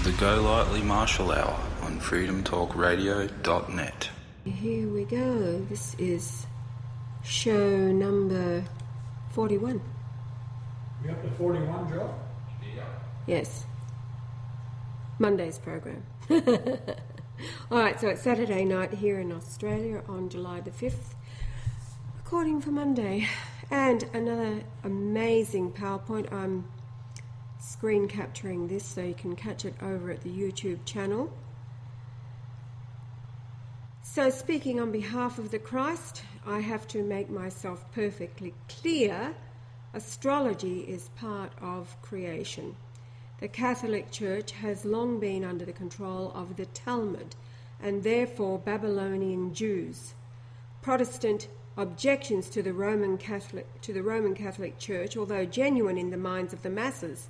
the Golightly Marshall Hour on freedomtalkradio.net. Here we go. This is show number 41. We up to 41, Joe? Yeah. Yes. Monday's program. All right, so it's Saturday night here in Australia on July the 5th. Recording for Monday. And another amazing PowerPoint. I'm screen capturing this so you can catch it over at the YouTube channel. So speaking on behalf of the Christ, I have to make myself perfectly clear. Astrology is part of creation. The Catholic Church has long been under the control of the Talmud and therefore Babylonian Jews. Protestant objections to the Roman Catholic Church, although genuine in the minds of the masses,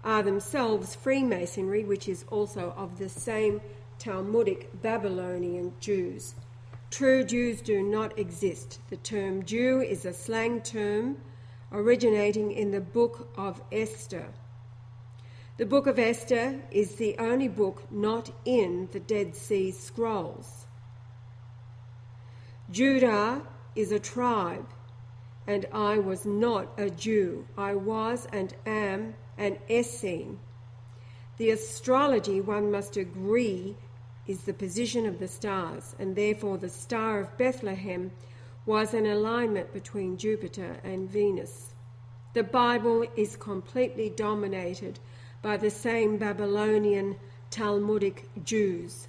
are themselves Freemasonry, which is also of the same Talmudic Babylonian Jews. True Jews do not exist. The term Jew is a slang term originating in the Book of Esther. The Book of Esther is the only book not in the Dead Sea Scrolls. Judah is a tribe, and I was not a Jew. I was and am an Essene. The astrology, one must agree, is the position of the stars, and therefore the Star of Bethlehem was an alignment between Jupiter and Venus. The Bible is completely dominated by the same Babylonian Talmudic Jews.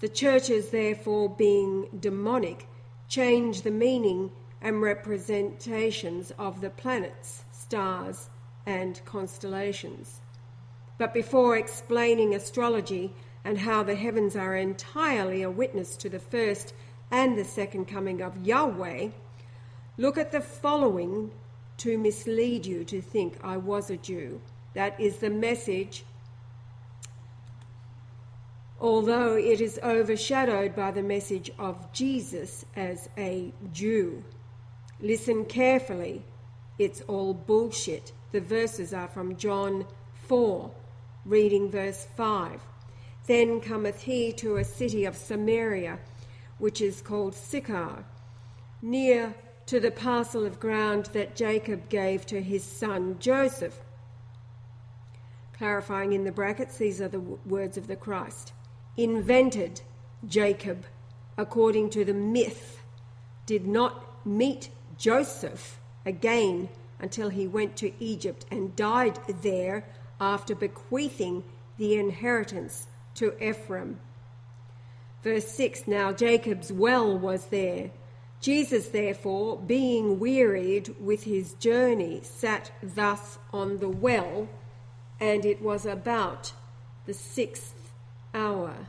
The churches, therefore, being demonic, change the meaning and representations of the planets, stars, and constellations. But before explaining astrology and how the heavens are entirely a witness to the first and the second coming of Yahweh, look at the following to mislead you to think I was a Jew. That is the message, although it is overshadowed by the message of Jesus as a Jew. Listen carefully. It's all bullshit. The verses are from John 4, reading verse 5. Then cometh he to a city of Samaria, which is called Sychar, near to the parcel of ground that Jacob gave to his son Joseph. Clarifying in the brackets, these are the words of the Christ. Invented Jacob, according to the myth, did not meet Joseph again until he went to Egypt and died there after bequeathing the inheritance to Ephraim. Verse 6, now Jacob's well was there. Jesus, therefore, being wearied with his journey, sat thus on the well, and it was about the 6th hour.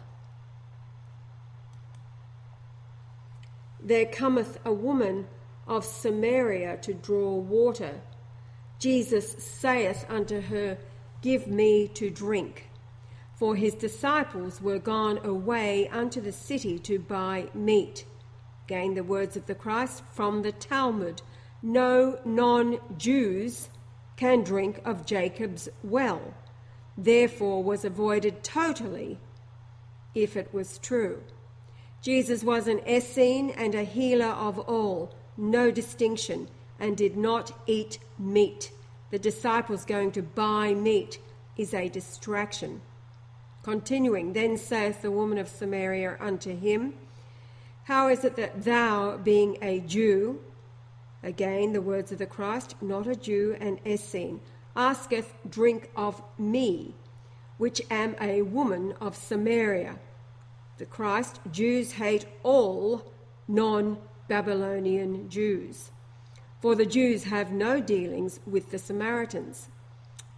There cometh a woman of Samaria to draw water. Jesus saith unto her, give me to drink. For his disciples were gone away unto the city to buy meat. Again, the words of the Christ from the Talmud. No non-Jews can drink of Jacob's well. Therefore was avoided totally, if it was true. Jesus was an Essene and a healer of all, no distinction, and did not eat meat. The disciples going to buy meat is a distraction. Continuing, then saith the woman of Samaria unto him, how is it that thou, being a Jew, again the words of the Christ, not a Jew, an Essene, asketh drink of me, which am a woman of Samaria? The Christ, Jews hate all non-Babylonian Jews, for the Jews have no dealings with the Samaritans.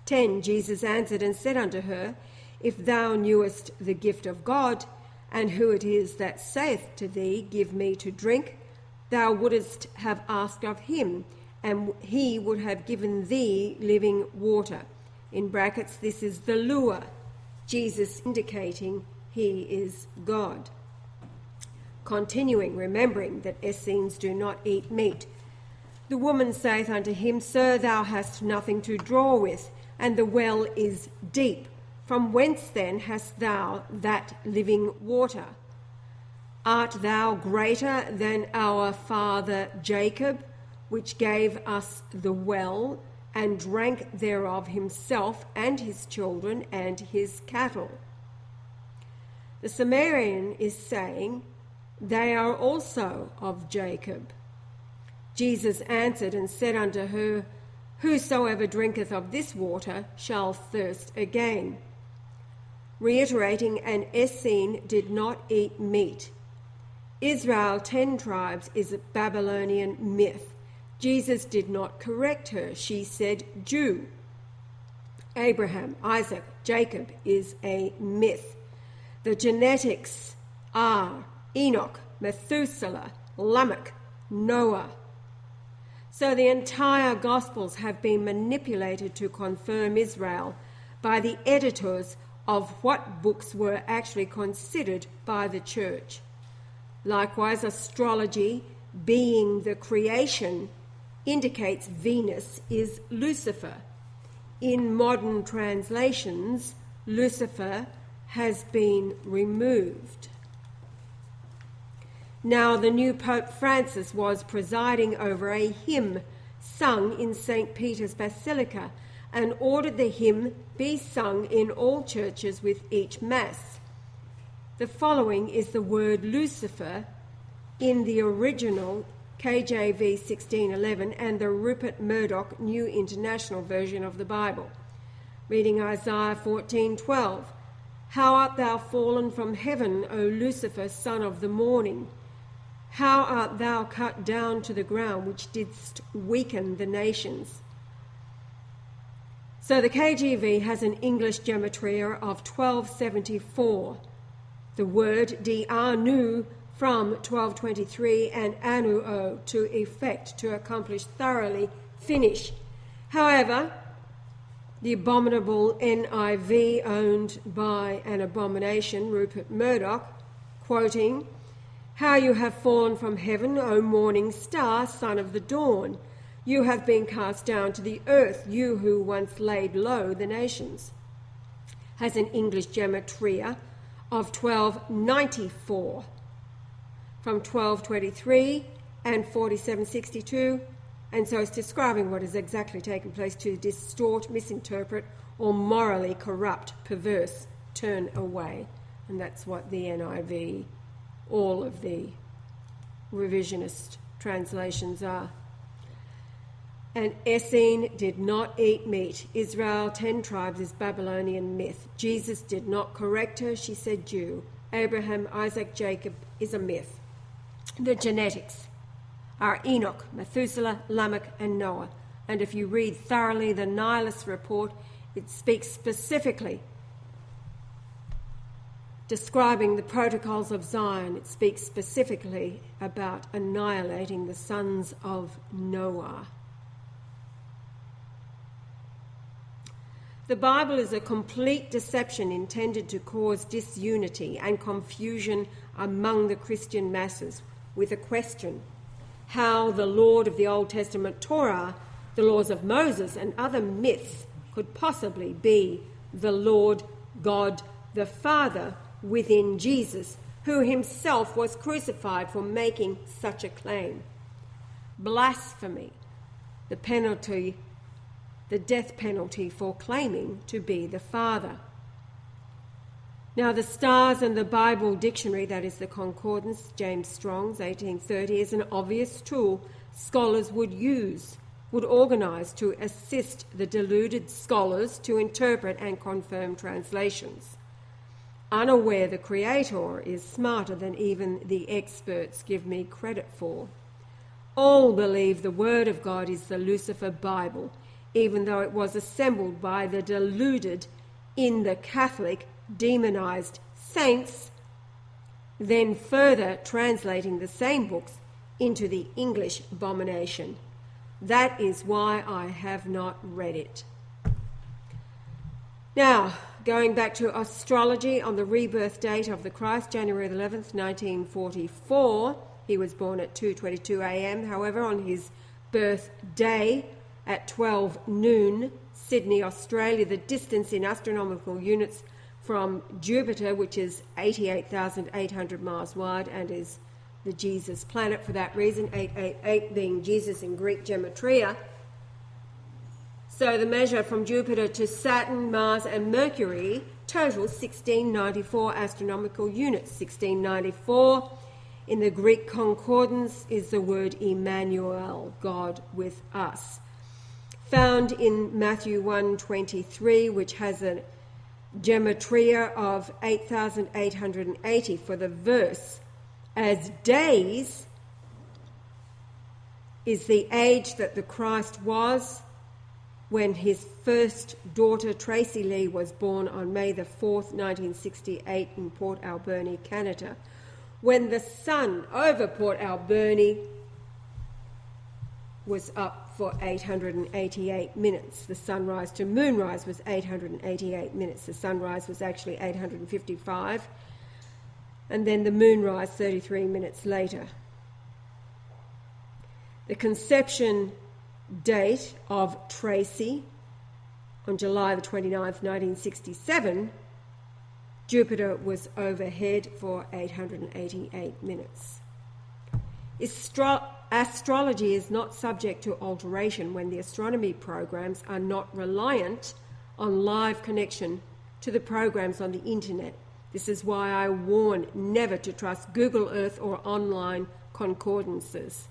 10, Jesus answered and said unto her, if thou knewest the gift of God, and who it is that saith to thee, give me to drink, thou wouldest have asked of him, and he would have given thee living water. In brackets, this is the lure, Jesus indicating he is God. Continuing, remembering that Essenes do not eat meat. The woman saith unto him, Sir, thou hast nothing to draw with, and the well is deep. From whence then hast thou that living water? Art thou greater than our father Jacob, which gave us the well, and drank thereof himself and his children and his cattle? The Samaritan is saying, they are also of Jacob. Jesus answered and said unto her, whosoever drinketh of this water shall thirst again. Reiterating, an Essene did not eat meat. Israel, 10 tribes, is a Babylonian myth. Jesus did not correct her. She said Jew. Abraham, Isaac, Jacob is a myth. The genetics are Enoch, Methuselah, Lamech, Noah. So the entire Gospels have been manipulated to confirm Israel by the editors of what books were actually considered by the church. Likewise, astrology, being the creation, indicates Venus is Lucifer. In modern translations, Lucifer has been removed. Now, the new Pope Francis was presiding over a hymn sung in St. Peter's Basilica and ordered the hymn be sung in all churches with each Mass. The following is the word Lucifer in the original KJV 1611 and the Rupert Murdoch New International Version of the Bible. Reading Isaiah 14:12. How art thou fallen from heaven, O Lucifer, son of the morning? How art thou cut down to the ground, which didst weaken the nations? So the KJV has an English gematria of 1274. The word dianu from 1223 and anuo to effect, to accomplish, thoroughly, finish. However, the abominable NIV, owned by an abomination, Rupert Murdoch, quoting, how you have fallen from heaven, O morning star, son of the dawn. You have been cast down to the earth, you who once laid low the nations. Has an English gematria of 1294. From 1223 and 4762, and so it's describing what has exactly taken place to distort, misinterpret, or morally corrupt, perverse, turn away. And that's what the NIV, all of the revisionist translations are. And Essene did not eat meat. Israel, 10 tribes, is Babylonian myth. Jesus did not correct her. She said Jew. Abraham, Isaac, Jacob is a myth. The genetics are Enoch, Methuselah, Lamech, and Noah. And if you read thoroughly the Nihilist report, it speaks specifically describing the protocols of Zion. It speaks specifically about annihilating the sons of Noah. The Bible is a complete deception intended to cause disunity and confusion among the Christian masses with a question: how the Lord of the Old Testament Torah, the laws of Moses, and other myths could possibly be the Lord God the Father within Jesus, who himself was crucified for making such a claim. Blasphemy, the death penalty for claiming to be the Father. Now, the Stars and the Bible Dictionary, that is the Concordance, James Strong's 1830, is an obvious tool scholars would organise to assist the deluded scholars to interpret and confirm translations. Unaware the Creator is smarter than even the experts give me credit for. All believe the Word of God is the Lucifer Bible, even though it was assembled by the deluded in the Catholic demonised saints, then further translating the same books into the English abomination. That is why I have not read it. Now, going back to astrology, on the rebirth date of the Christ, January 11th, 1944, he was born at 2:22 a.m. However, on his birthday at 12 noon Sydney, Australia. The distance in astronomical units from Jupiter, which is 88,800 miles wide and is the Jesus planet for that reason, 888 being Jesus in Greek gematria. So the measure from Jupiter to Saturn, Mars and Mercury totals 1694 astronomical units. 1694 in the Greek concordance is the word Emmanuel, God with us. Found in Matthew 1:23, which has a gematria of 8,880 for the verse. As days is the age that the Christ was when his first daughter, Tracy Lee, was born on May the 4th, 1968 in Port Alberni, Canada, when the sun over Port Alberni was up for 888 minutes. The sunrise to moonrise was 888 minutes. The sunrise was actually 855, and then the moonrise 33 minutes later. The conception date of Tracy on July the 29th, 1967, Jupiter was overhead for 888 minutes. Astrology is not subject to alteration when the astronomy programs are not reliant on live connection to the programs on the internet. This is why I warn never to trust Google Earth or online concordances.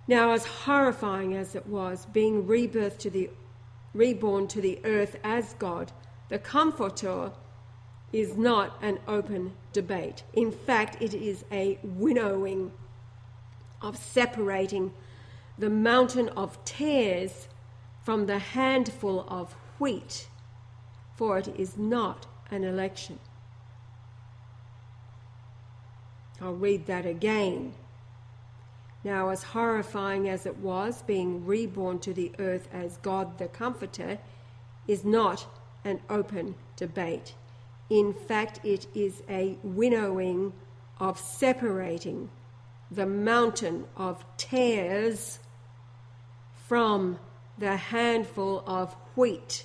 Now, as horrifying as it was, being reborn to the earth as God, the Comforter, is not an open debate. In fact, it is a winnowing of separating the mountain of tares from the handful of wheat, for it is not an election. I'll read that again. Now, as horrifying as it was, being reborn to the earth as God the Comforter is not an open debate. In fact, it is a winnowing of separating the mountain of tares from the handful of wheat,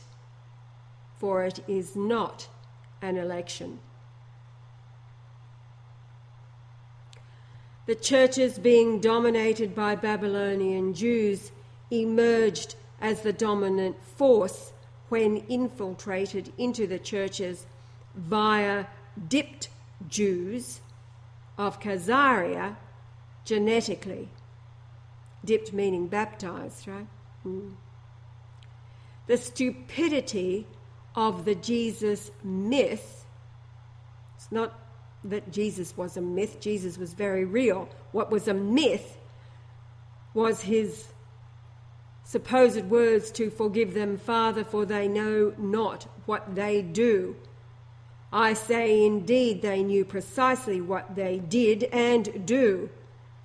for it is not an election. The churches, being dominated by Babylonian Jews, emerged as the dominant force when infiltrated into the churches via dipped Jews of Khazaria genetically. Dipped meaning baptized, right? The stupidity of the Jesus myth, it's not that Jesus was a myth, Jesus was very real. What was a myth was his supposed words to forgive them, Father, for they know not what they do. I say indeed they knew precisely what they did and do,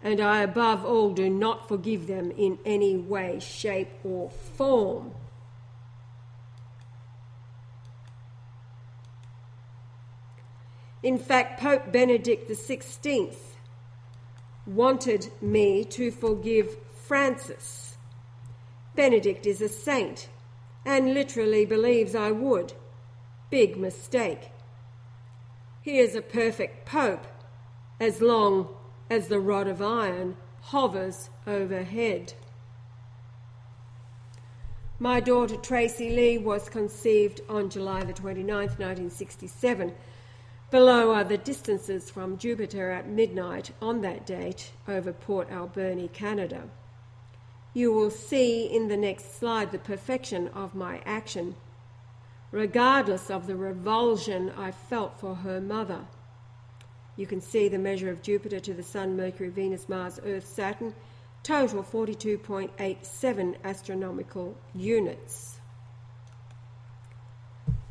and I above all do not forgive them in any way, shape or form. In fact, Pope Benedict XVI wanted me to forgive Francis. Benedict is a saint and literally believes I would. Big mistake. He is a perfect pope as long as the rod of iron hovers overhead. My daughter Tracy Lee was conceived on July the 29th, 1967. Below are the distances from Jupiter at midnight on that date over Port Alberni, Canada. You will see in the next slide the perfection of my action, regardless of the revulsion I felt for her mother. You can see the measure of Jupiter to the Sun, Mercury, Venus, Mars, Earth, Saturn, total 42.87 astronomical units.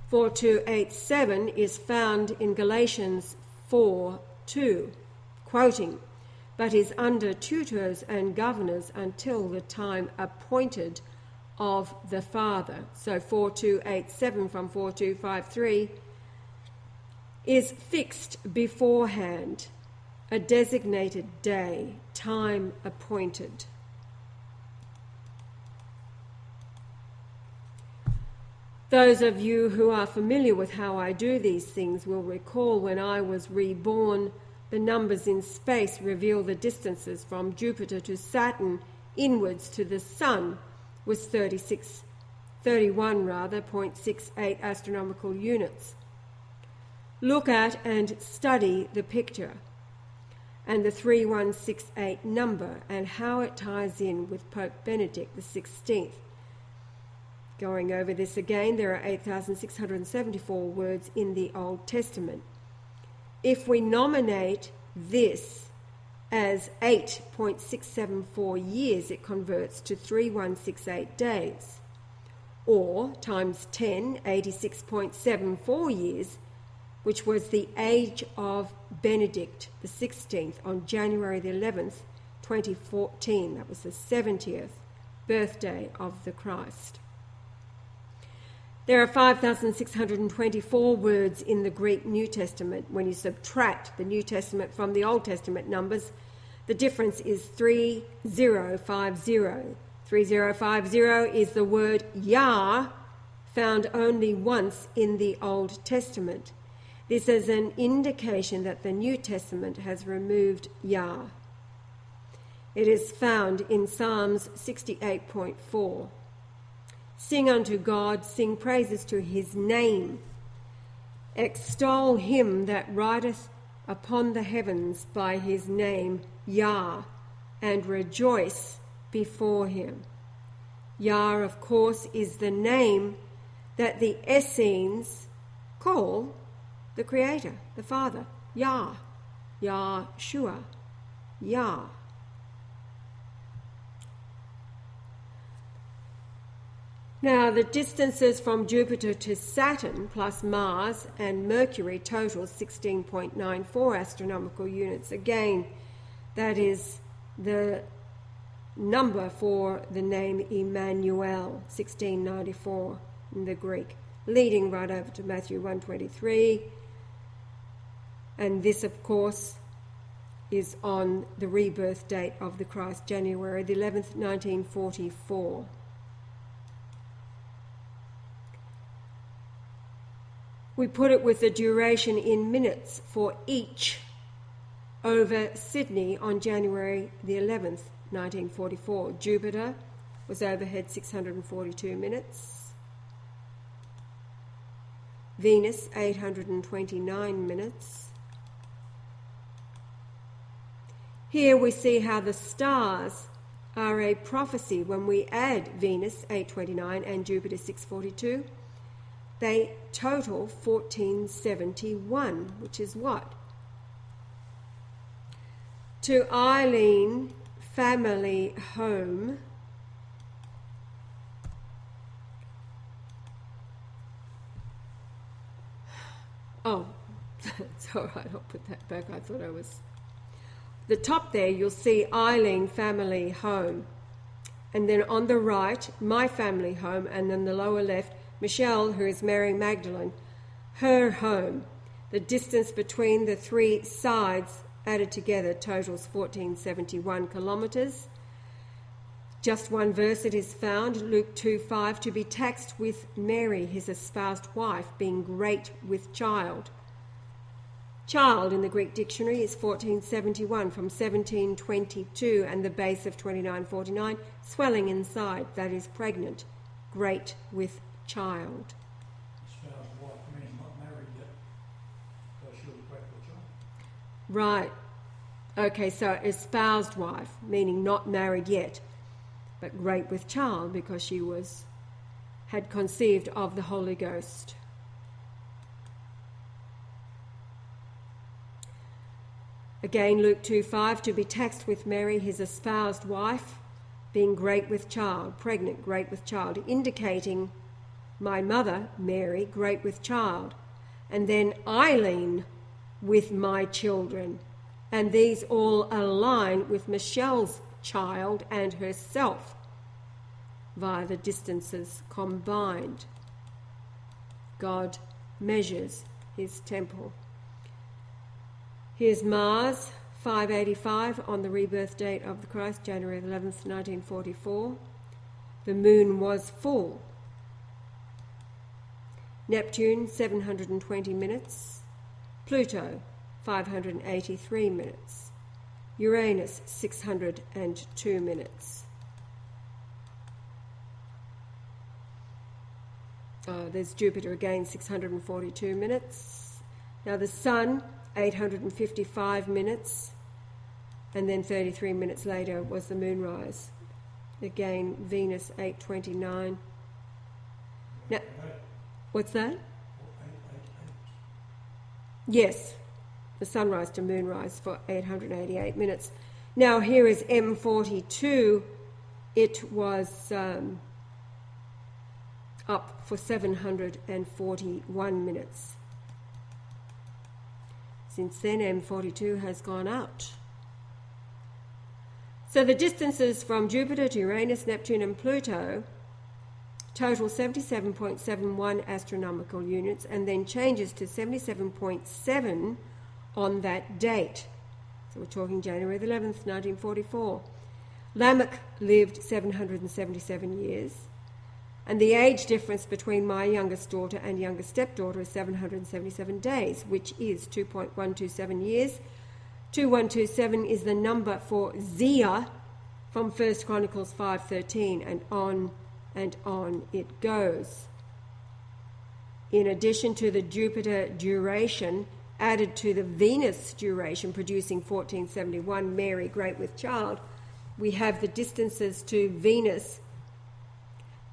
4287 is found in Galatians 4:2, quoting, but is under tutors and governors until the time appointed of the Father. So 4287 from 4253 is fixed beforehand, a designated day, time appointed. Those of you who are familiar with how I do these things will recall when I was reborn, the numbers in space reveal the distances from Jupiter to Saturn inwards to the Sun was 31.68 astronomical units. Look at and study the picture and the 3168 number and how it ties in with Pope Benedict XVI. Going over this again, there are 8,674 words in the Old Testament. If we nominate this as 8.674 years, it converts to 3168 days. Or times 10, 86.74 years, which was the age of Benedict XVI on January the 11th, 2014. That was the 70th birthday of the Christ. There are 5,624 words in the Greek New Testament. When you subtract the New Testament from the Old Testament numbers, the difference is 3050. 3050 is the word Yah, found only once in the Old Testament. This is an indication that the New Testament has removed Yah. It is found in Psalms 68.4. Sing unto God, sing praises to his name. Extol him that rideth upon the heavens by his name, Yah, and rejoice before him. Yah, of course, is the name that the Essenes call the Creator, the Father, Yah, Yahshua, Yah. Now, the distances from Jupiter to Saturn plus Mars and Mercury totals 16.94 astronomical units. Again, that is the number for the name Emmanuel, 1694 in the Greek, leading right over to Matthew 1:23. And this, of course, is on the rebirth date of the Christ, January the 11th, 1944. We put it with the duration in minutes for each over Sydney on January the 11th, 1944. Jupiter was overhead 642 minutes. Venus, 829 minutes. Here we see how the stars are a prophecy. When we add Venus, 829, and Jupiter, 642, they total 1471, which is what? To Eileen family home, oh, it's all right, I'll put that back. I thought I was... The top there, you'll see Eileen family home. And then on the right, my family home. And then the lower left, Michelle, who is Mary Magdalene, her home. The distance between the three sides added together totals 1471 kilometres. Just one verse it is found, Luke 2:5, to be taxed with Mary, his espoused wife, being great with child. Child in the Greek dictionary is 1471 from 1722, and the base of 2949, swelling inside, that is pregnant, great with child. Spouse wife means not married yet, so she'll be great with child. Right. Okay, so espoused wife, meaning not married yet, but great with child because she had conceived of the Holy Ghost. Again, Luke 2:5, to be taxed with Mary, his espoused wife, being great with child, pregnant, great with child, indicating my mother, Mary, great with child, and then Eileen with my children, and these all align with Michelle's child and herself via the distances combined. God measures his temple. Here's Mars, 585 on the rebirth date of the Christ, January 11th, 1944. The moon was full. Neptune 720 minutes, Pluto 583 minutes, Uranus 602 minutes. There's Jupiter again, 642 minutes. Now the Sun, 855 minutes, and then 33 minutes later was the moonrise. Again, Venus, 829. Now, what's that? Yes, the sunrise to moonrise for 888 minutes. Now here is M42. It was up for 741 minutes. Since then, M42 has gone out. So the distances from Jupiter to Uranus, Neptune and Pluto total 77.71 astronomical units, and then changes to 77.7 on that date. So we're talking January the 11th, 1944. Lamech lived 777 years, and the age difference between my youngest daughter and youngest stepdaughter is 777 days, which is 2.127 years. 2127 is the number for Zia from 1 Chronicles 5:13, and on it goes. In addition to the Jupiter duration added to the Venus duration producing 1471, Mary great with child, we have the distances to Venus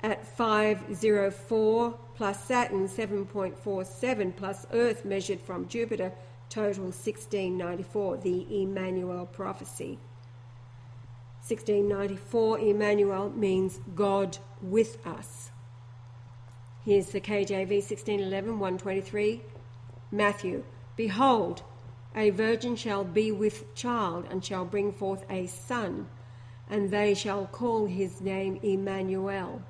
at 504 plus Saturn 7.47 plus Earth measured from Jupiter total 1694, the Emmanuel prophecy. 1694, Emmanuel means God with us. Here's the KJV 1611, 123. Matthew, behold, a virgin shall be with child and shall bring forth a son, and they shall call his name Emmanuel,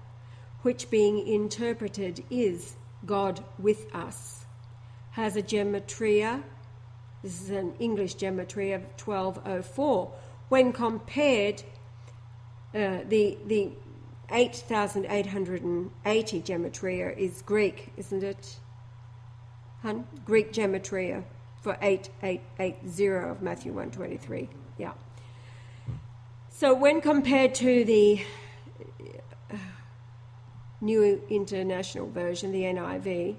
which being interpreted is God with us. Has a gematria. This is an English gematria of 1204. When compared, the 8,880 gematria is Greek, isn't it? Greek gematria for 8880 of Matthew 123. Yeah. So when compared to the New International Version, the NIV,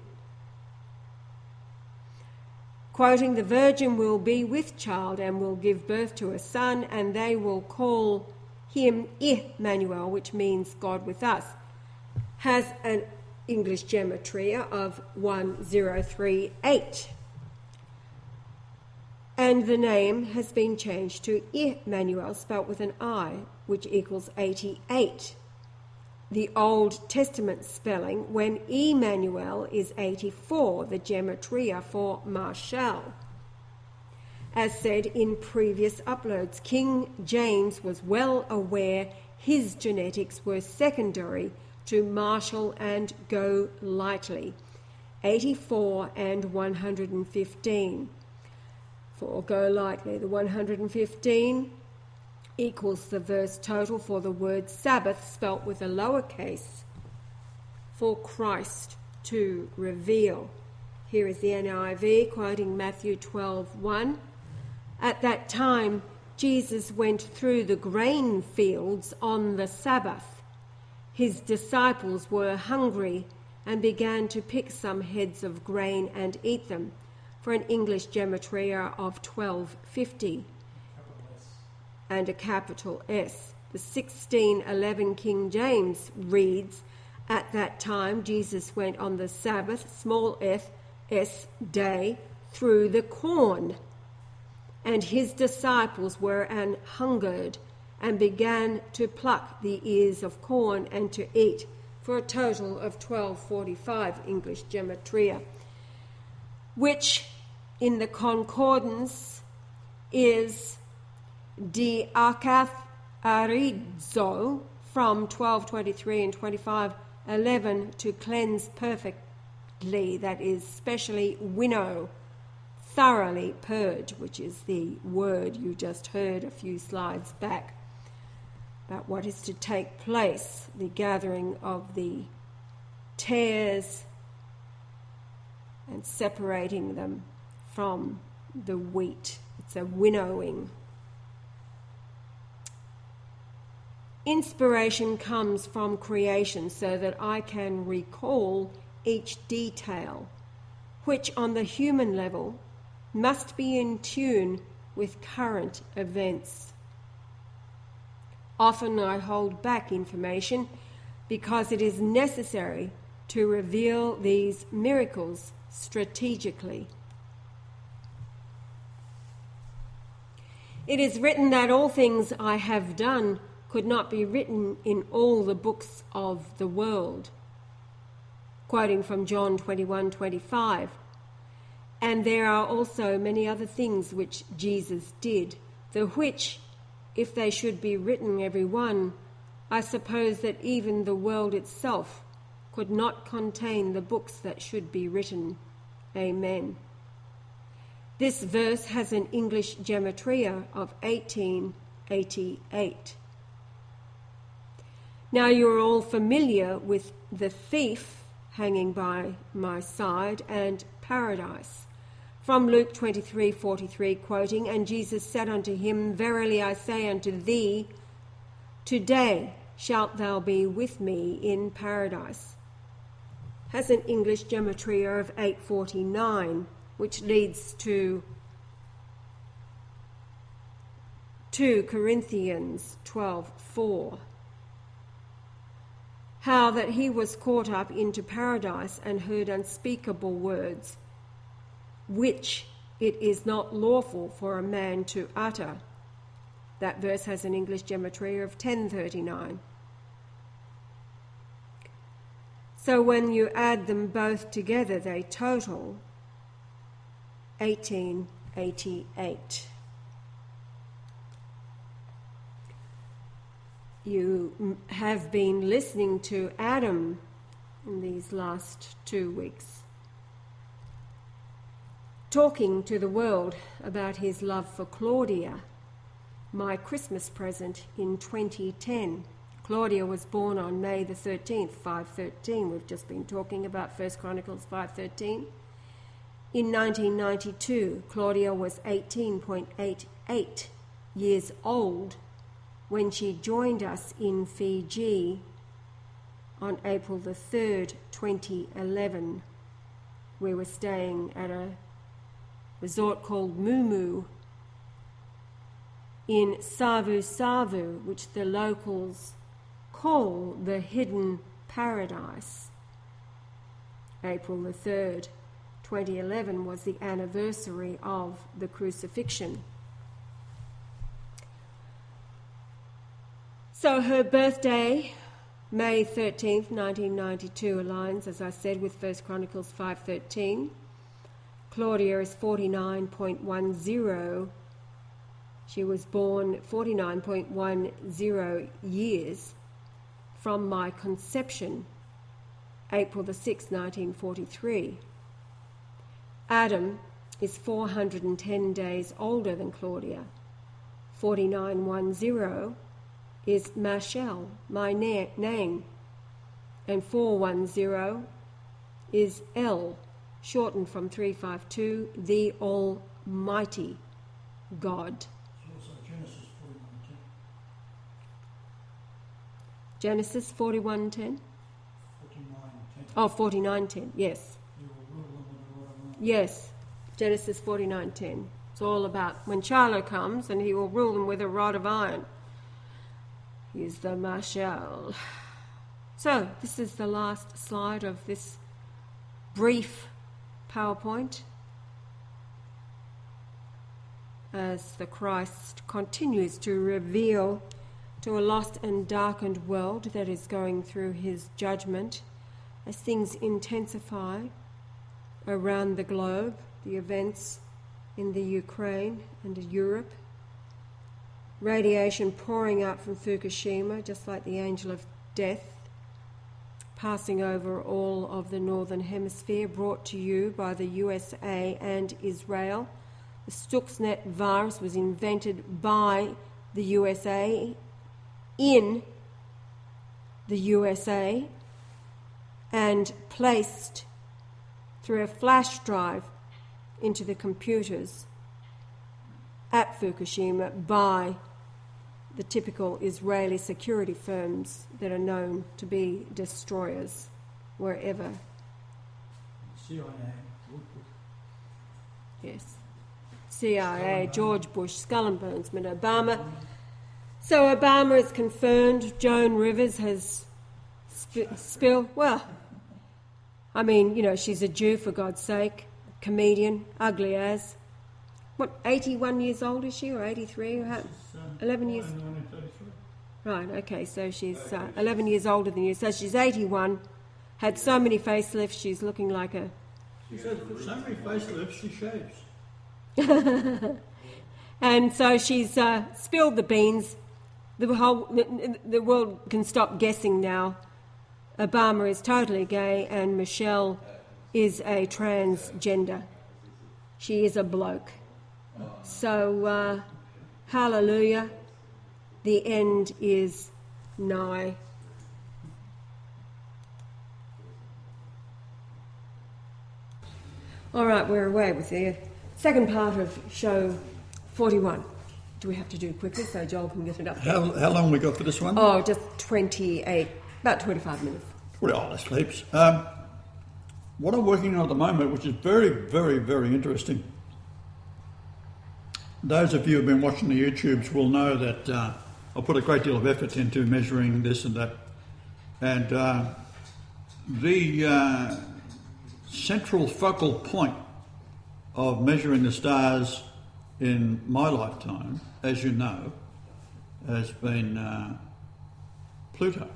quoting, the virgin will be with child and will give birth to a son, and they will call him Emmanuel, which means God with us, has an English gematria of 1038. And the name has been changed to Emmanuel, spelt with an I, which equals 88. The Old Testament spelling, when Emmanuel is 84, the gematria for Marshall. As said in previous uploads, King James was well aware his genetics were secondary to Marshall and Golightly, 84 and 115. For Golightly, the 115 equals the verse total for the word Sabbath, spelt with a lowercase, for Christ to reveal. Here is the NIV, quoting Matthew 12:1. At that time, Jesus went through the grain fields on the Sabbath. His disciples were hungry and began to pick some heads of grain and eat them, for an English gematria of 1250. And a capital S. The 1611 King James reads, at that time Jesus went on the Sabbath, small f, s, day, through the corn. And his disciples were an hungered, and began to pluck the ears of corn and to eat, for a total of 1245 English gematria, which in the concordance is diakatharizo from 1223 and 2511 to cleanse perfectly, that is, specially winnow, thoroughly purge, which is the word you just heard a few slides back about what is to take place, the gathering of the tares and separating them from the wheat. It's a winnowing. Inspiration comes from creation so that I can recall each detail, which on the human level must be in tune with current events. Often I hold back information because it is necessary to reveal these miracles strategically. It is written that all things I have done could not be written in all the books of the world, quoting from John 21:25. And there are also many other things which Jesus did, the which, if they should be written every one, I suppose that even the world itself could not contain the books that should be written. Amen. This verse has an English gematria of 1888. Now you're all familiar with the thief hanging by my side and paradise. From Luke 23:43, quoting, "And Jesus said unto him, Verily I say unto thee, today shalt thou be with me in paradise." Has an English gematria of 849, which leads to 2 Corinthians 12:4. How that he was caught up into paradise and heard unspeakable words, which it is not lawful for a man to utter. That verse has an English gematria of 1039. So when you add them both together, they total 1888. You have been listening to Adam in these last 2 weeks, talking to the world about his love for Claudia, my Christmas present in 2010. Claudia was born on May the 13th, 513. We've just been talking about 1 Chronicles 5:13. In 1992, Claudia was 18.88 years old when she joined us in Fiji on April the 3rd, 2011. We were staying at a resort called Mumu in Savu Savu, which the locals call the Hidden Paradise. April the 3rd, 2011 was the anniversary of the crucifixion. So her birthday, May 13th, 1992, aligns, as I said, with 1 Chronicles 5:13. Claudia is 49.10. She was born 49.10 years from my conception, April the 6th, 1943. Adam is 410 days older than Claudia. 4910 is Marshall, my name, and 410 is L, shortened from 352, the Almighty God. It's also Genesis Genesis 41:10. 41:10? 49:10. Oh, 49:10, yes. You will rule them with a rod of iron. Yes, Genesis 49:10. It's all about when Shiloh comes and he will rule them with a rod of iron. He is the Marshall. So, this is the last slide of this brief PowerPoint as the Christ continues to reveal to a lost and darkened world that is going through his judgment, as things intensify around the globe, the events in the Ukraine and Europe, radiation pouring out from Fukushima, just like the angel of death, passing over all of the northern hemisphere, brought to you by the USA and Israel. The Stuxnet virus was invented by the USA in the USA and placed through a flash drive into the computers at Fukushima by the typical Israeli security firms that are known to be destroyers wherever. CIA, Yes. CIA, George Bush, Skull and Bonesman, Obama. So Obama is confirmed. Joan Rivers has spilled. Well, I mean, you know, she's a Jew, for God's sake, comedian, ugly as. What, 81 years old is she, or 83? Or how? 11 years. 1933. Right, okay, so she's 11 years older than you. So she's 81, had so many facelifts, she's looking like a... She says, for so many facelifts, she shaves. And so she's spilled the beans. The world can stop guessing now. Obama is totally gay and Michelle is a transgender. She is a bloke. So, hallelujah, the end is nigh. All right, we're away with the second part of show 41. Do we have to do it quickly so Joel can get it up? How long we got for this one? Oh, just 28, about 25 minutes. Well, that's heaps. What I'm working on at the moment, which is very, very, very interesting. Those of you who have been watching the YouTubes will know that I put a great deal of effort into measuring this and that. And the central focal point of measuring the stars in my lifetime, as you know, has been Pluto.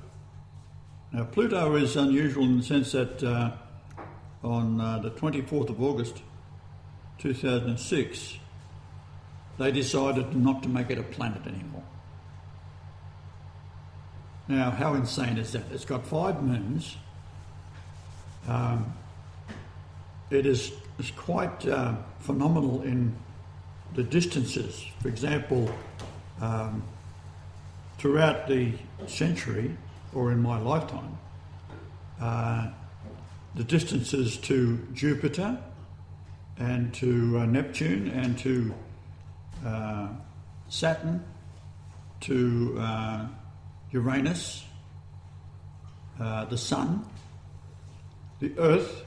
Now, Pluto is unusual in the sense that on the 24th of August 2006, they decided not to make it a planet anymore. Now, how insane is that? It's got 5 moons. It's quite phenomenal in the distances. For example, throughout the century, or in my lifetime, the distances to Jupiter and to Neptune and to Saturn, to Uranus, the Sun, the Earth,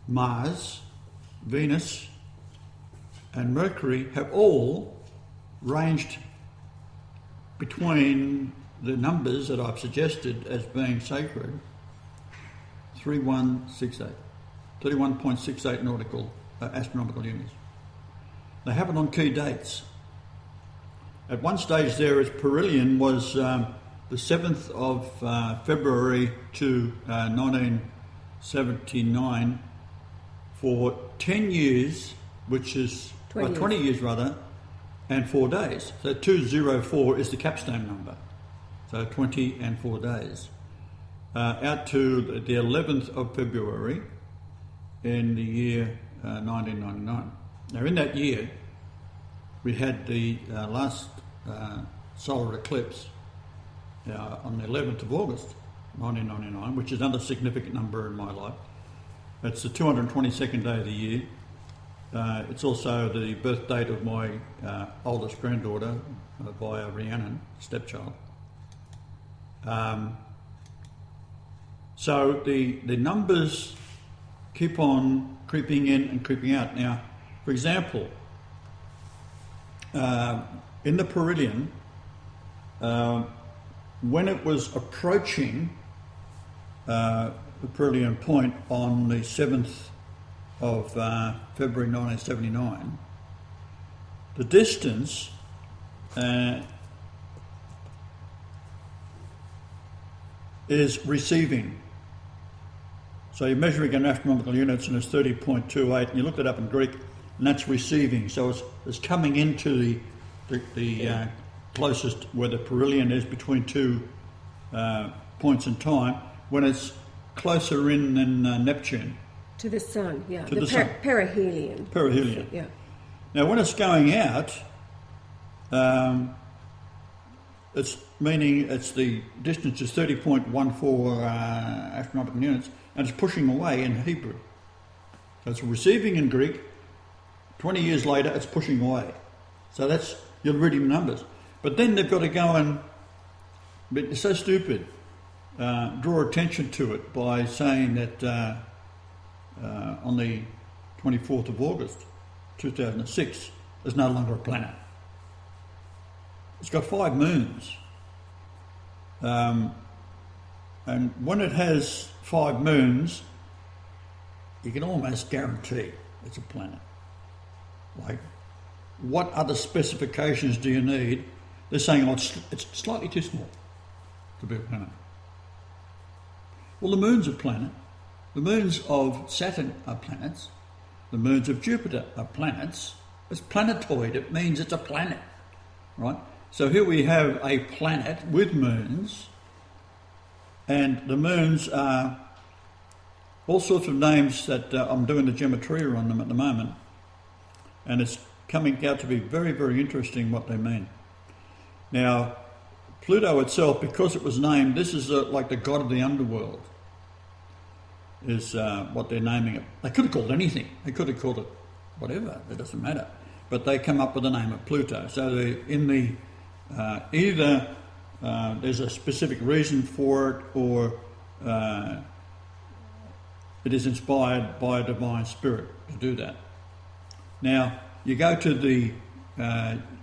Mars, Venus, and Mercury have all ranged between the numbers that I've suggested as being sacred, 31.68 nautical astronomical units. They happen on key dates. At one stage there, its perihelion was the 7th of February to 1979 for 10 years, which is 20 years rather, and 4 days. So 204 is the capstone number. So 20 and 4 days. Out to the 11th of February in the year 1999. Now in that year, we had the last solar eclipse on the 11th of August 1999, which is another significant number in my life. It's the 222nd day of the year. It's also the birth date of my oldest granddaughter via Rhiannon, stepchild. So the numbers keep on creeping in and creeping out. Now, for example, in the perihelion, when it was approaching the perihelion point on the 7th of February 1979, the distance is receiving. So you're measuring in astronomical units and it's 30.28, and you look it up in Greek, and that's receiving. So it's coming into the closest where the perihelion is between 2 points in time, when it's closer in than Neptune. To the sun, yeah. To the sun. Perihelion. Perihelion. Yeah. Now, when it's going out, it's meaning it's the distance is 30.14 astronomical units, and it's pushing away in Hebrew. So it's receiving in Greek. 20 years later, it's pushing away. So that's, you're reading the numbers. But then they've got to go and, but it's so stupid, draw attention to it by saying that on the 24th of August 2006, there's no longer a planet. It's got 5 moons. And when it has 5 moons, you can almost guarantee it's a planet. Like, what other specifications do you need? They're saying, oh, it's slightly too small to be a planet. Well, the moon's a planet. The moons of Saturn are planets. The moons of Jupiter are planets. It's planetoid. It means it's a planet, right? So here we have a planet with moons, and the moons are all sorts of names that I'm doing the gematria on them at the moment, and it's coming out to be very, very interesting what they mean. Now, Pluto itself, because it was named, this is like the god of the underworld, is what they're naming it. They could have called anything. They could have called it whatever. It doesn't matter. But they come up with the name of Pluto. So in the either there's a specific reason for it, or it is inspired by a divine spirit to do that. Now, you go to the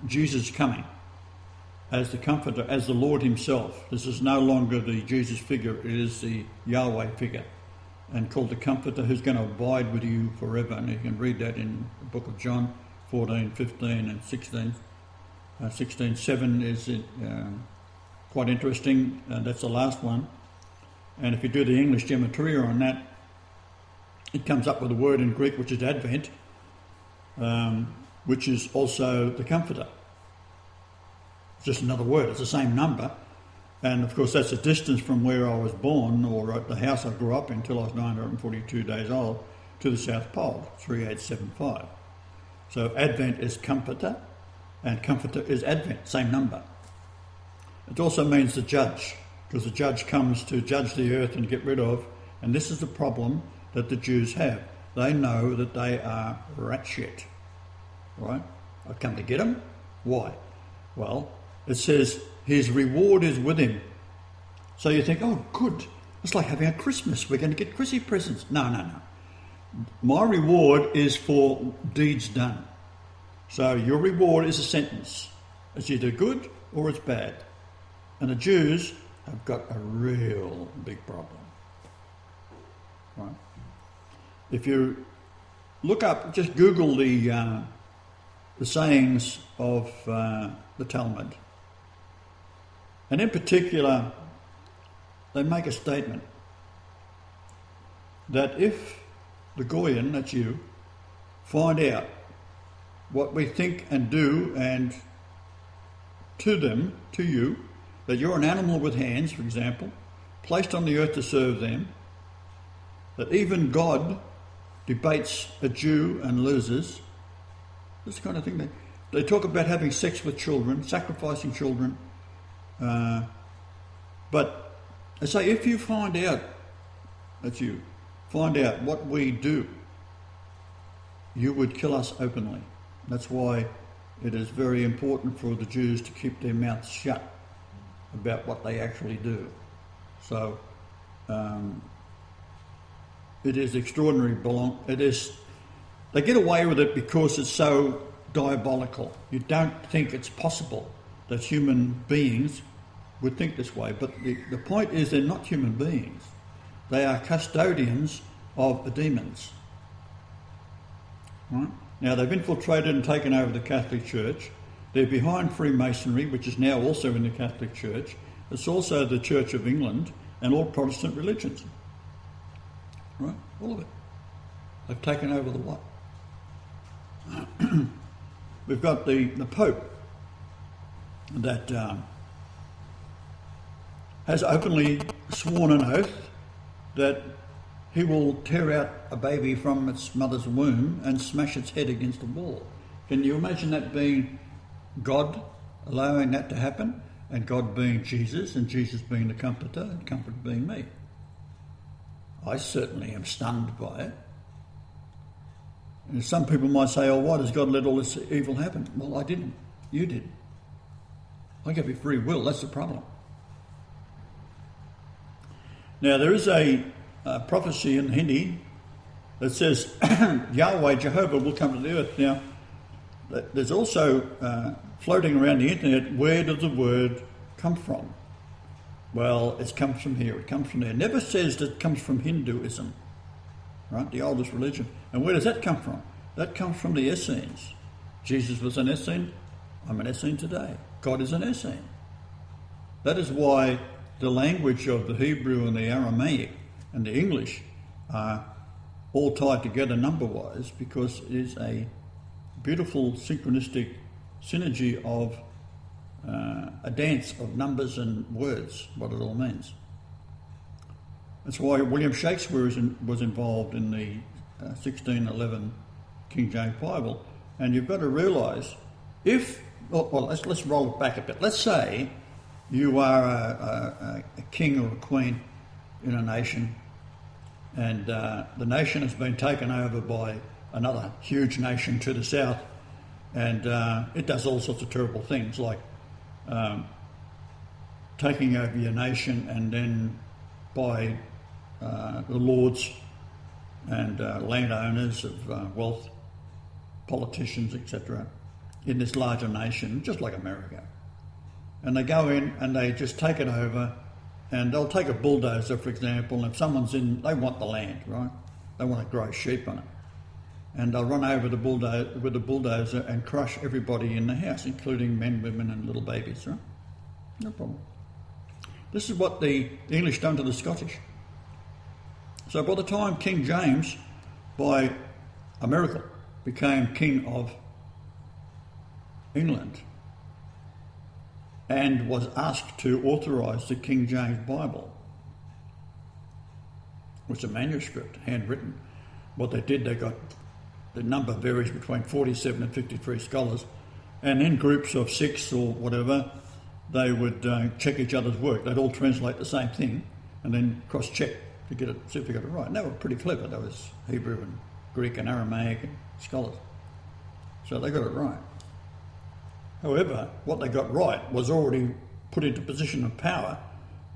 Jesus coming as the Comforter, as the Lord himself. This is no longer the Jesus figure, it is the Yahweh figure, and called the Comforter, who's going to abide with you forever. And you can read that in the book of John 14, 15 and 16. 16:7 is quite interesting. That's the last one. And if you do the English gematria on that, it comes up with a word in Greek which is Advent, which is also the Comforter. It's just another word. It's the same number. And of course that's a distance from where I was born, or at the house I grew up in, until I was 942 days old, to the South Pole, 3875. So Advent is Comforter, and Comforter is Advent, same number. It also means the judge, because the judge comes to judge the earth and get rid of, and this is the problem that the Jews have. They know that they are rat shit, right? I've come to get them. Why? Well, it says his reward is with him. So you think, oh, good. It's like having a Christmas. We're going to get Chrissy presents. No. My reward is for deeds done. So your reward is a sentence. It's either good or it's bad. And the Jews have got a real big problem. Right? If you look up, just Google the sayings of the Talmud. And in particular, they make a statement that if the Goyim, that's you, find out what we think and do, and to them, to you, that you're an animal with hands, for example, placed on the earth to serve them, that even God debates a Jew and loses, this kind of thing. They talk about having sex with children, sacrificing children, but they say if you find out, that's you, find out what we do, you would kill us openly. That's why it is very important for the Jews to keep their mouths shut about what they actually do. So it is extraordinary. They get away with it because it's so diabolical. You don't think it's possible that human beings would think this way. But the point is, they're not human beings. They are custodians of the demons. Right? Now, they've infiltrated and taken over the Catholic Church. They're behind Freemasonry, which is now also in the Catholic Church. It's also the Church of England and all Protestant religions. Right? All of it. They've taken over the lot. We've got the Pope that has openly sworn an oath that he will tear out a baby from its mother's womb and smash its head against a wall. Can you imagine that being God allowing that to happen? and God being Jesus, and Jesus being the Comforter, and Comforter being me. I certainly am stunned by it. And some people might say, oh, why does God let all this evil happen? Well, I didn't. You did. I gave you free will. That's the problem. Now, there is a prophecy in Hindi that says Yahweh, Jehovah, will come to the earth. Now, there's also floating around the internet, where does the word come from? Well, it comes from here, it comes from there. It never says that it comes from Hinduism, right? The oldest religion. And where does that come from? That comes from the Essenes. Jesus was an Essene. I'm an Essene today. God is an Essene. That is why the language of the Hebrew and the Aramaic and the English are all tied together number-wise, because it is a beautiful synchronistic synergy of a dance of numbers and words, what it all means. That's why William Shakespeare was involved in the 1611 King James Bible. And you've got to realise, let's roll it back a bit. Let's say you are a king or a queen in a nation, and the nation has been taken over by another huge nation to the south, and it does all sorts of terrible things, like taking over your nation, and then by the lords and landowners of wealth, politicians, etc., in this larger nation, just like America. And they go in and they just take it over, and they'll take a bulldozer, for example, and if someone's in, they want the land, right? They want to grow sheep on it. And they'll run over with the bulldozer and crush everybody in the house, including men, women and little babies, right? No problem. This is what the English done to the Scottish. So by the time King James, by a miracle, became King of England and was asked to authorise the King James Bible, which is a manuscript, handwritten. What they did, they got, the number varies between 47 and 53 scholars, and in groups of 6 or whatever, they would check each other's work. They'd all translate the same thing and then cross-check to get it, see if they got it right. And they were pretty clever. There was Hebrew and Greek and Aramaic and scholars. So they got it right. However, what they got right was already put into position of power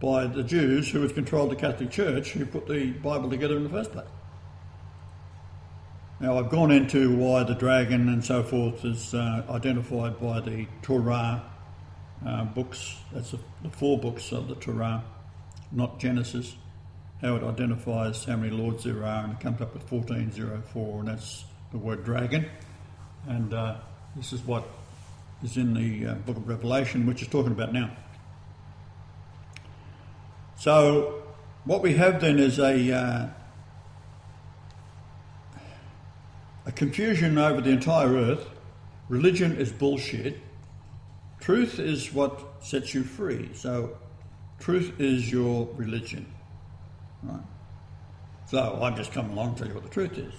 by the Jews who had controlled the Catholic Church, who put the Bible together in the first place. Now, I've gone into why the dragon and so forth is identified by the Torah books. That's the 4 books of the Torah, not Genesis. How it identifies how many lords there are, and it comes up with 1404, and that's the word dragon. And this is what is in the book of Revelation, which is talking about now. So what we have then is a confusion over the entire earth. Religion is bullshit. Truth is what sets you free. So truth is your religion. Right. So I'm just coming along to tell you what the truth is.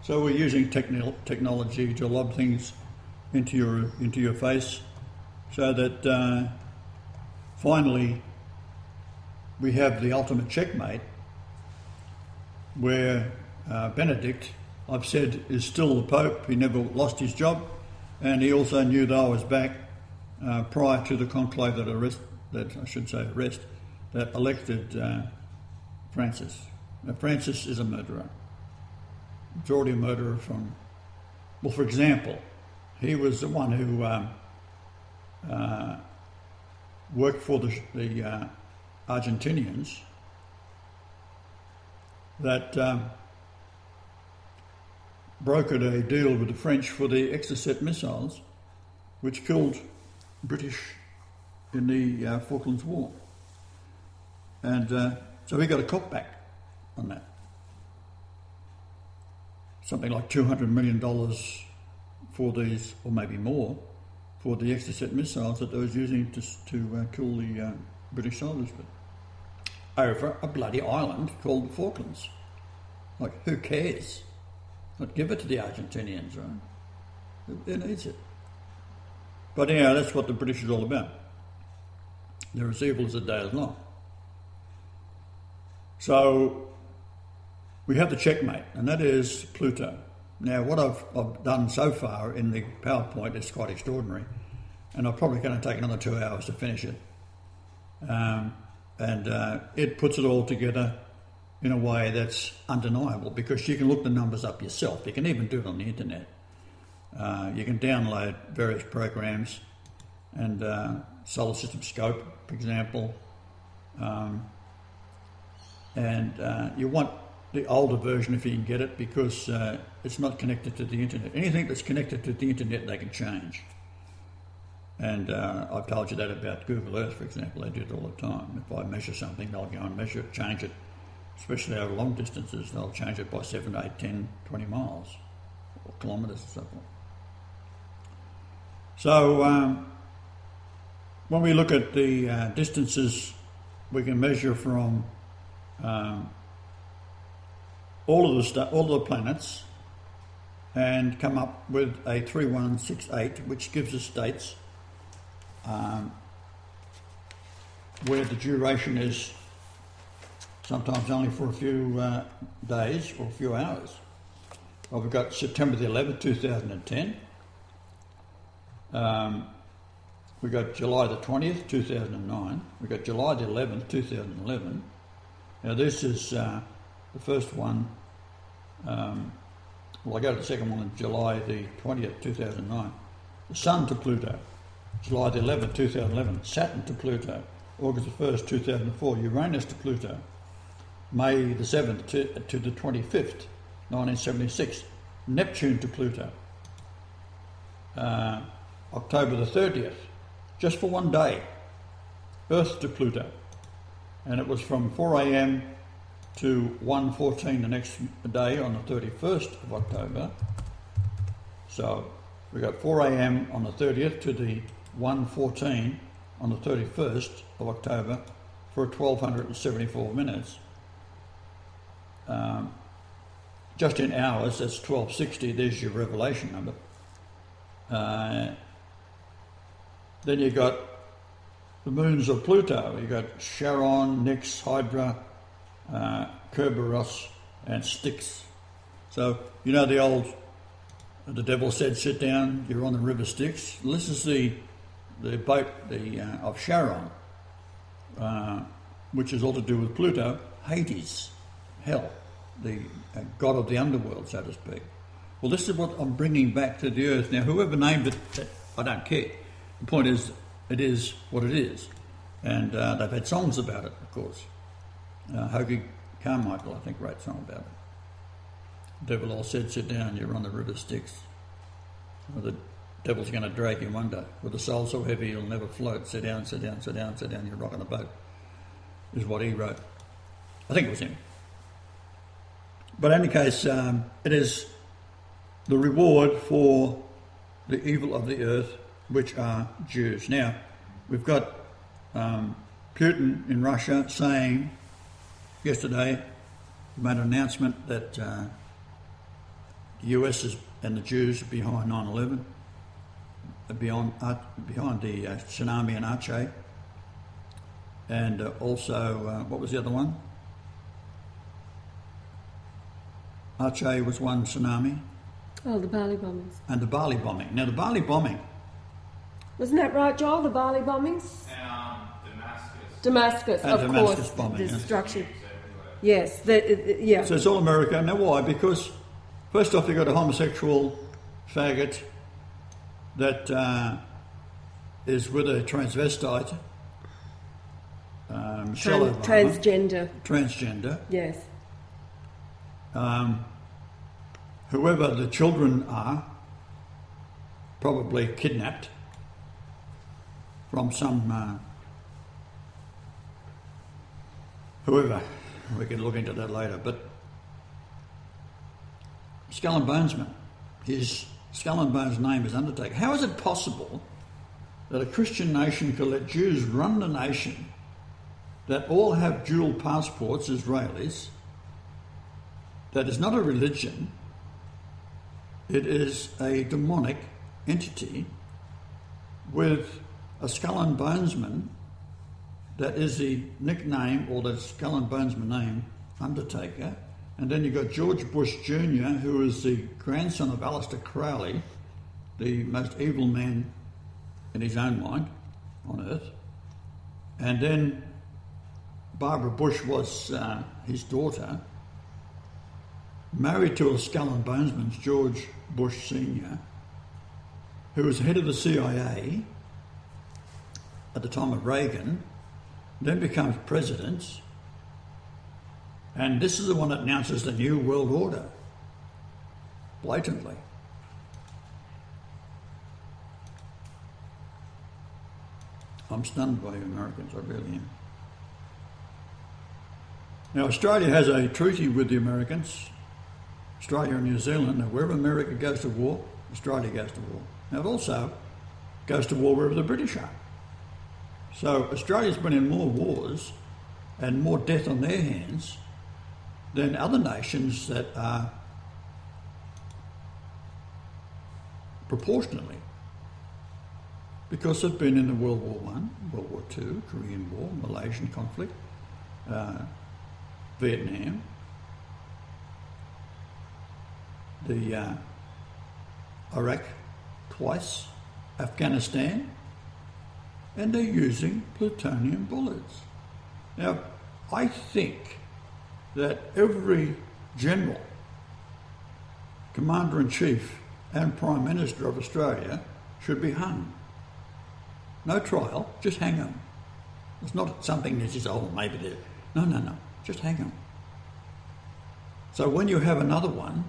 So we're using technology to lob things into your face, so that finally we have the ultimate checkmate, where Benedict, I've said, is still the Pope. He never lost his job, and he also knew that I was back prior to the conclave that elected Francis. Now, Francis is a murderer. He's already a murderer from, well, for example, he was the one who worked for the Argentinians that brokered a deal with the French for the Exocet missiles, which killed British in the Falklands War. And so he got a cop back on that. Something like $200 million for these, or maybe more, for the Exocet missiles that they was using to kill the British soldiers with, over a bloody island called the Falklands. Like, who cares? Not give it to the Argentinians, right? Who needs it? But anyhow, that's what the British is all about. They're as evil as the day is long. So we have the checkmate, and that is Pluto. Now, what I've done so far in the PowerPoint is quite extraordinary, and I'm probably going to take another 2 hours to finish it. It puts it all together in a way that's undeniable, because you can look the numbers up yourself. You can even do it on the internet. You can download various programs, and Solar System Scope, for example. You want the older version if you can get it, because it's not connected to the internet. Anything that's connected to the internet, they can change. And I've told you that about Google Earth, for example. They do it all the time. If I measure something, they'll go and measure it, change it, especially over long distances. They'll change it by 7, 8, 10, 20 miles or kilometres or so forth. So when we look at the distances we can measure from all of the planets and come up with a 3168, which gives us dates where the duration is sometimes only for a few days or a few hours. Well, we've got September the 11th, 2010. We've got July the 20th, 2009. We've got July the 11th, 2011. Now this is the first one. I go to the second one on July the 20th, 2009. The Sun to Pluto. July the 11th, 2011. Saturn to Pluto. August the 1st, 2004. Uranus to Pluto. May the 7th to the 25th, 1976. Neptune to Pluto. October the 30th, just for one day, Earth to Pluto. And it was from 4 a.m. to 1:14 the next day on the 31st of October. So we got 4 a.m. on the 30th to the 1:14 on the 31st of October for 1,274 minutes. Just in hours, that's 1260. There's your revelation number. Then you got the moons of Pluto. You got Charon, Nix, Hydra, Kerberos, and Styx. So you know the devil said, "Sit down. You're on the river Styx." This is the boat of Charon, which is all to do with Pluto, Hades, hell, the god of the underworld, so to speak. Well, this is what I'm bringing back to the earth. Now, whoever named it, I don't care. The point is, it is what it is. And they've had songs about it, of course. Hoagie Carmichael, I think, wrote a song about it. The devil all said, "Sit down, you're on the river Styx." Well, the devil's going to drag you one day. With a soul so heavy you'll never float. Sit down, sit down, sit down, sit down, you're rocking a boat, is what he wrote. I think it was him. But in any case, it is the reward for the evil of the earth, which are Jews. Now, we've got Putin in Russia saying yesterday, made an announcement that the US and the Jews are behind 9/11, behind the tsunami in Aceh, and also, what was the other one? Aceh was one tsunami. Oh, the Bali bombings. And the Bali bombing. Now, the Bali bombing. Wasn't that right, Joel? The Bali bombings? Damascus, and of Damascus course. bombing, The yes. destruction. Yes, yeah. So it's all America. Now, why? Because, first off, you've got a homosexual faggot that is with a transvestite. Michelle Obama. Transgender. Yes. Whoever the children are, probably kidnapped from some whoever. We can look into that later. But Skull and Bonesman, his Skull and Bones name is Undertaker. How is it possible that a Christian nation could let Jews run the nation that all have dual passports, Israelis? That is not a religion. It is a demonic entity with a Skull and Bonesman that is the nickname or the skull and bonesman name, Undertaker. And then you've got George Bush Jr., who is the grandson of Aleister Crowley, the most evil man in his own mind on earth. And then Barbara Bush was his daughter, married to a skull and bonesman, George Bush Sr., who was head of the CIA at the time of Reagan, then becomes president, and this is the one that announces the New World Order, blatantly. I'm stunned by you Americans, I really am. Now, Australia has a treaty with the Americans, Australia and New Zealand. Now, wherever America goes to war, Australia goes to war. Now, it also goes to war wherever the British are. So Australia's been in more wars and more death on their hands than other nations that are proportionately, because they've been in the World War I, World War II, Korean War, Malaysian conflict, Vietnam, the Iraq twice, Afghanistan, and they're using plutonium bullets. Now, I think that every general, commander-in-chief and Prime Minister of Australia should be hung. No trial, just hang them. It's not something that's just, oh, maybe they're... No, just hang them. So when you have another one,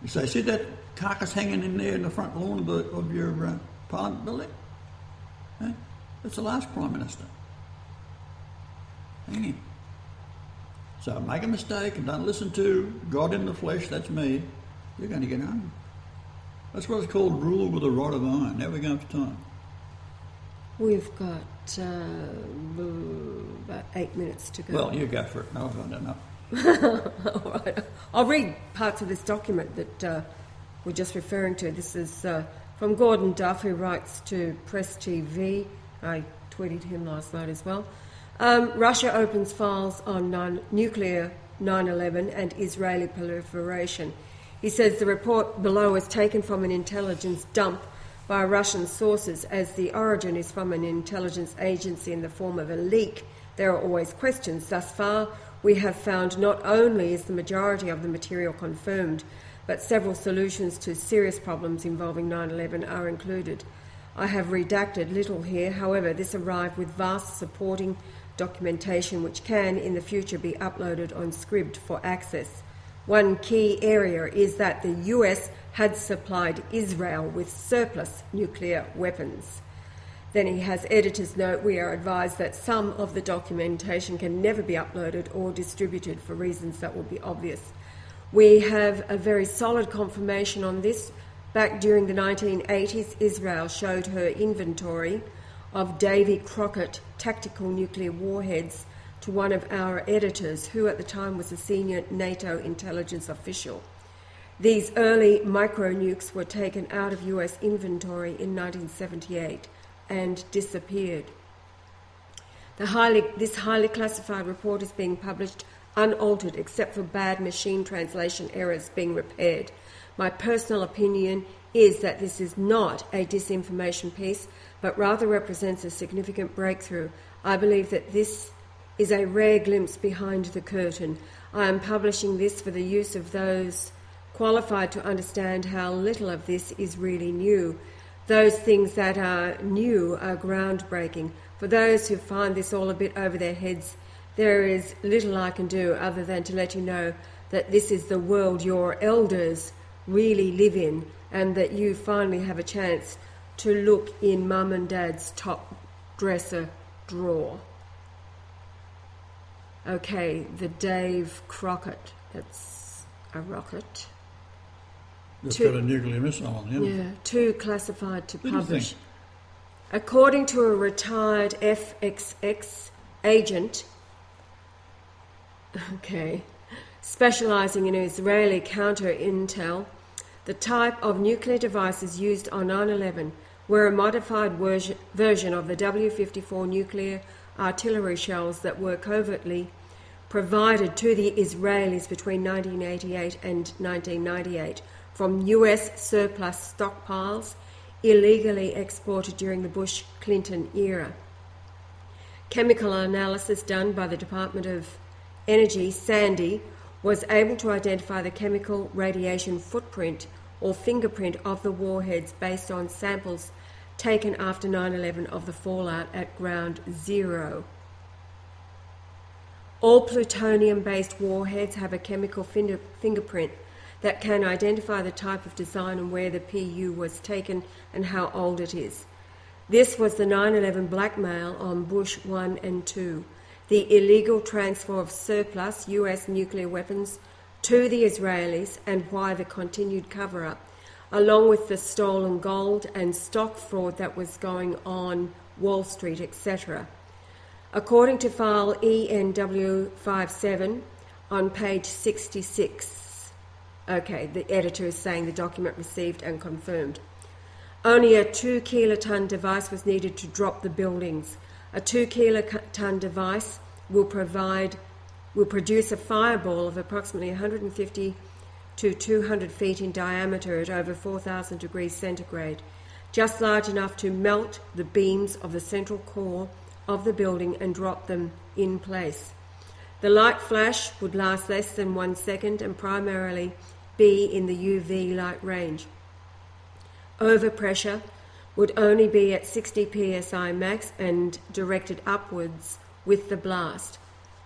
you say, see that carcass hanging in there in the front lawn of your Parliament building? Eh? That's the last Prime Minister. Hang him. So make a mistake and don't listen to God in the flesh, that's me, you're going to get hung. That's what it's called, rule with a rod of iron. Now we're going for time. We've got about 8 minutes to go. Well, you go for it. No, I've got enough. All right. I'll read parts of this document that we're just referring to. This is from Gordon Duff, who writes to Press TV. I tweeted him last night as well. Russia opens files on nuclear 9/11 and Israeli proliferation. He says the report below is taken from an intelligence dump by Russian sources. As the origin is from an intelligence agency in the form of a leak, there are always questions. Thus far, we have found not only is the majority of the material confirmed, but several solutions to serious problems involving 9/11 are included. I have redacted little here, however, this arrived with vast supporting documentation which can, in the future, be uploaded on Scribd for access. One key area is that the US had supplied Israel with surplus nuclear weapons. Then he has editor's note, we are advised that some of the documentation can never be uploaded or distributed for reasons that will be obvious. We have a very solid confirmation on this. Back during the 1980s, Israel showed her inventory of Davy Crockett tactical nuclear warheads to one of our editors, who at the time was a senior NATO intelligence official. These early micro-nukes were taken out of US inventory in 1978 and disappeared. This highly classified report is being published unaltered except for bad machine translation errors being repaired. My personal opinion is that this is not a disinformation piece, but rather represents a significant breakthrough. I believe that this is a rare glimpse behind the curtain. I am publishing this for the use of those qualified to understand how little of this is really new. Those things that are new are groundbreaking. For those who find this all a bit over their heads, there is little I can do other than to let you know that this is the world your elders really live in, and that you finally have a chance to look in Mum and Dad's top dresser drawer. Okay, the Dave Crockett, that's a rocket. It's got a nuclear missile on it. Yeah, too classified to What do you publish. think? According to a retired FXX agent, specialising in Israeli counter-intel, the type of nuclear devices used on 9/11 were a modified version of the W-54 nuclear artillery shells that were covertly provided to the Israelis between 1988 and 1998 from US surplus stockpiles illegally exported during the Bush-Clinton era. Chemical analysis done by the Department of Energy, SANDY, was able to identify the chemical radiation footprint or fingerprint of the warheads based on samples taken after 9/11 of the fallout at Ground Zero. All plutonium-based warheads have a chemical fingerprint that can identify the type of design and where the PU was taken and how old it is. This was the 9/11 blackmail on Bush 1 and 2, the illegal transfer of surplus US nuclear weapons to the Israelis, and why the continued cover-up, along with the stolen gold and stock fraud that was going on Wall Street, etc. According to file ENW57 on page 66, okay, the editor is saying the document received and confirmed. Only a 2 kiloton device was needed to drop the buildings. A 2 kiloton device will produce a fireball of approximately 150 to 200 feet in diameter at over 4,000 degrees centigrade, just large enough to melt the beams of the central core of the building and drop them in place. The light flash would last less than 1 second and primarily be in the UV light range. Overpressure would only be at 60 psi max and directed upwards with the blast.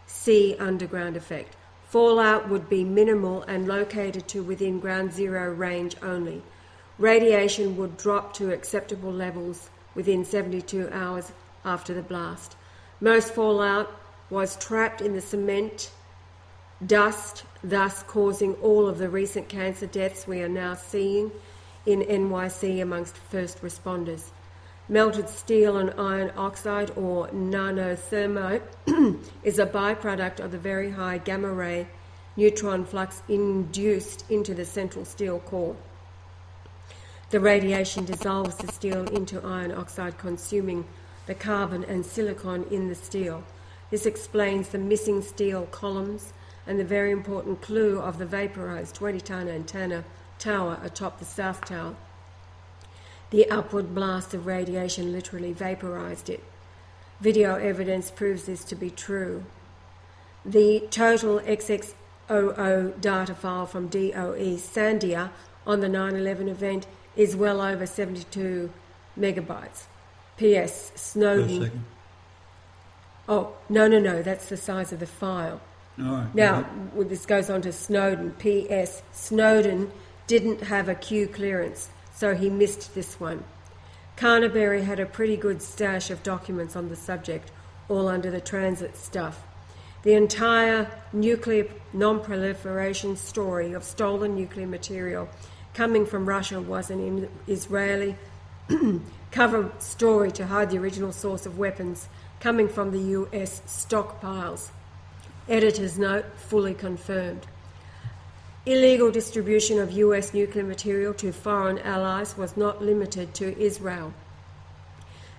See underground effect. Fallout would be minimal and located to within Ground Zero range only. Radiation would drop to acceptable levels within 72 hours after the blast. Most fallout was trapped in the cement dust, thus causing all of the recent cancer deaths we are now seeing in NYC amongst first responders. Melted steel and iron oxide, or nanothermite, is a byproduct of the very high gamma ray neutron flux induced into the central steel core. The radiation dissolves the steel into iron oxide, consuming the carbon and silicon in the steel. This explains the missing steel columns and the very important clue of the vaporized 20-ton antenna tower atop the South Tower. The upward blast of radiation literally vaporized it. Video evidence proves this to be true. The total XXOO data file from DOE Sandia on the 9/11 event is well over 72 megabytes. P.S. Snowden. Oh, no, that's the size of the file. Right, now, this goes on to Snowden. P.S. Snowden didn't have a Q clearance, so he missed this one. Carnaberry had a pretty good stash of documents on the subject, all under the transit stuff. The entire nuclear non-proliferation story of stolen nuclear material coming from Russia was an Israeli cover story to hide the original source of weapons coming from the US stockpiles. Editor's note, fully confirmed. Illegal distribution of US nuclear material to foreign allies was not limited to Israel.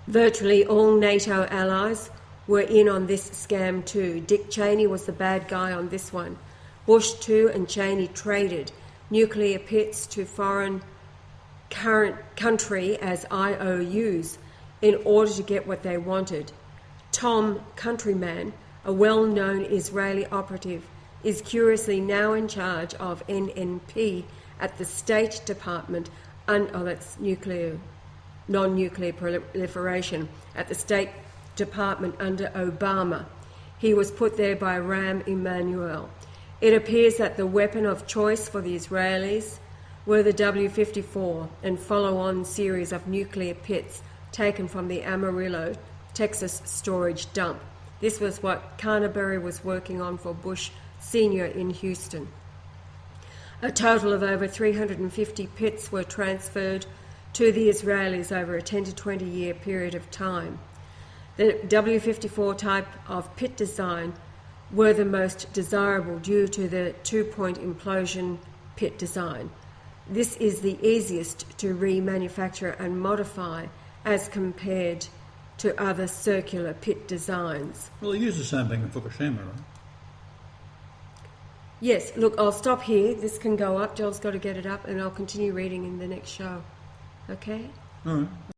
Virtually all NATO allies were in on this scam too. Dick Cheney was the bad guy on this one. Bush too and Cheney traded nuclear pits to foreign current country as IOUs in order to get what they wanted. Tom Countryman, a well-known Israeli operative, is curiously now in charge of NNP at the State Department, that's non-nuclear proliferation, at the State Department under Obama. He was put there by Rahm Emanuel. It appears that the weapon of choice for the Israelis were the W-54 and follow-on series of nuclear pits taken from the Amarillo, Texas storage dump. This was what Carnaberry was working on for Bush Sr. in Houston. A total of over 350 pits were transferred to the Israelis over a 10 to 20 year period of time. The W-54 type of pit design were the most desirable due to the two-point implosion pit design. This is the easiest to remanufacture and modify as compared to other circular pit designs. Well, they use the same thing in Fukushima, right? Yes, look, I'll stop here. This can go up. Joel's got to get it up, and I'll continue reading in the next show. Okay? All right.